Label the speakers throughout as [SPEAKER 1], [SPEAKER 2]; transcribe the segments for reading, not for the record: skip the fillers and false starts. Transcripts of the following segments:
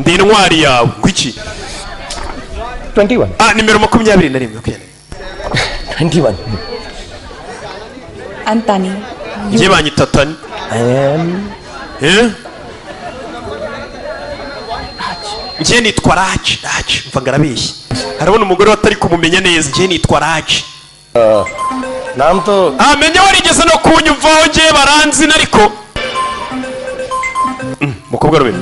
[SPEAKER 1] ndi intwari yawe kuki
[SPEAKER 2] 21
[SPEAKER 1] nimero 21
[SPEAKER 2] 21
[SPEAKER 3] Antani.
[SPEAKER 1] Njye banyita Tani. Njye nitwa Raji. Mva ngarabeshye. Harabona umugore watari kumumenya neza. Njye nitwa Raji.
[SPEAKER 2] नाम तो
[SPEAKER 1] menya warigeze no kunyumvaho njye baranzi nariko. Mukobwa rwe.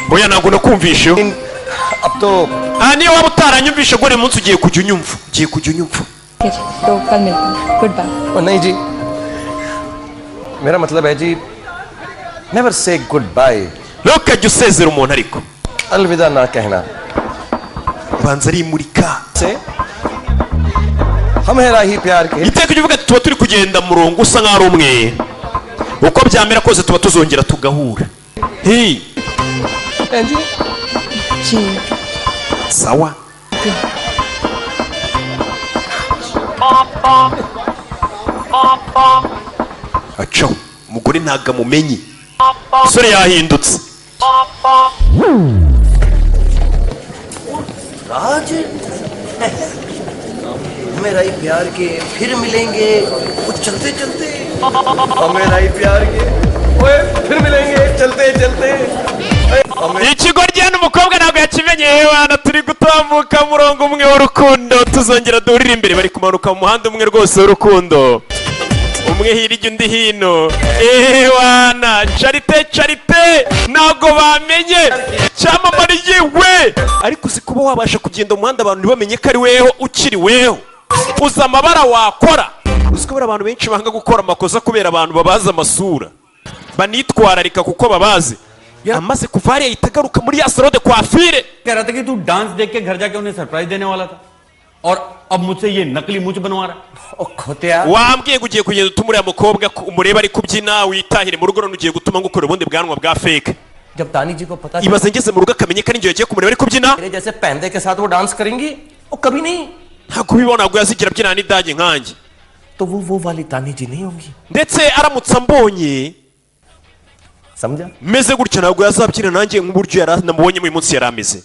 [SPEAKER 1] Boya ntabwo nakumvishe.
[SPEAKER 2] अब तो
[SPEAKER 1] niyo waba utaranyumvishe gore munsi ugiye kujya unyumva.
[SPEAKER 3] तो कल मिलते हैं good bye
[SPEAKER 2] नहीं जी मेरा मतलब है जी never say goodbye
[SPEAKER 1] ntukajye usezera umuntu ariko
[SPEAKER 2] अलविदा ना कहना
[SPEAKER 1] banza ari murika
[SPEAKER 2] से हम है राही प्यार के
[SPEAKER 1] iteka uvuga ati tuba turi kugenda murongo usa nkaho ari umwe uko byamera kose tuba tuzongera tugahura hey
[SPEAKER 2] जी
[SPEAKER 3] जी
[SPEAKER 1] sawa aco umugore ntago amumenye sore yahindutse
[SPEAKER 2] राज मेरा ही प्यार के फिर मिलेंगे वो चलते चलते मेरा ही प्यार के ओए फिर मिलेंगे चलते चलते
[SPEAKER 1] ikigoryi n'umukobwa ntabwo yakimenyeye wana turi gutambuka murongo umwe w'urukundo tuzongera duhurira imbere bari kumanuka mu muhanda umwe rwose w'urukundo umwe hirya undi hino wana charite ntabwo bamenye cyamamara yewe ariko uzi kuba wabasha kugenda mu muhanda abantu ntibamenye ko ari weho ukiri weho uzi amabara wakora uzi ko abantu benshi banga gukora amakosa kubera abantu babaza amasura banitwararika kuko babazi amaze kuva hariya ahita agaruka muri ya salon de coiffure
[SPEAKER 4] कह रहा था कि तू डांस देख के घर जाके उन्हें सरप्राइज देने वाला था और अब मुझसे ये नकली मुझ बनवा रहा
[SPEAKER 1] wambwiye ugiye kugenda utuma uriya mukobwa umureba ari kubyina witahire mu rugo none ugiye gutuma ngukora ubundi bwanwa bwa fake
[SPEAKER 2] जब तानी जी को पता
[SPEAKER 1] ibaze ngeze mu rugo akamenye ko ari njye yagiye kumureba ari kubyina
[SPEAKER 2] मेरे जैसे पैंदे के साथ वो डांस करेंगी वो कभी नहीं
[SPEAKER 1] ntabwo ubibona ntabwo yazigira abyina n'idage nkanjye
[SPEAKER 2] तो वो वाली तानी जी नहीं होंगी
[SPEAKER 1] ndetse aramutse ambonye
[SPEAKER 2] समझा
[SPEAKER 1] meze gutyo ntabwo yazabyina nanjye nk'uburyo yari namubonye mu munsi yari ameze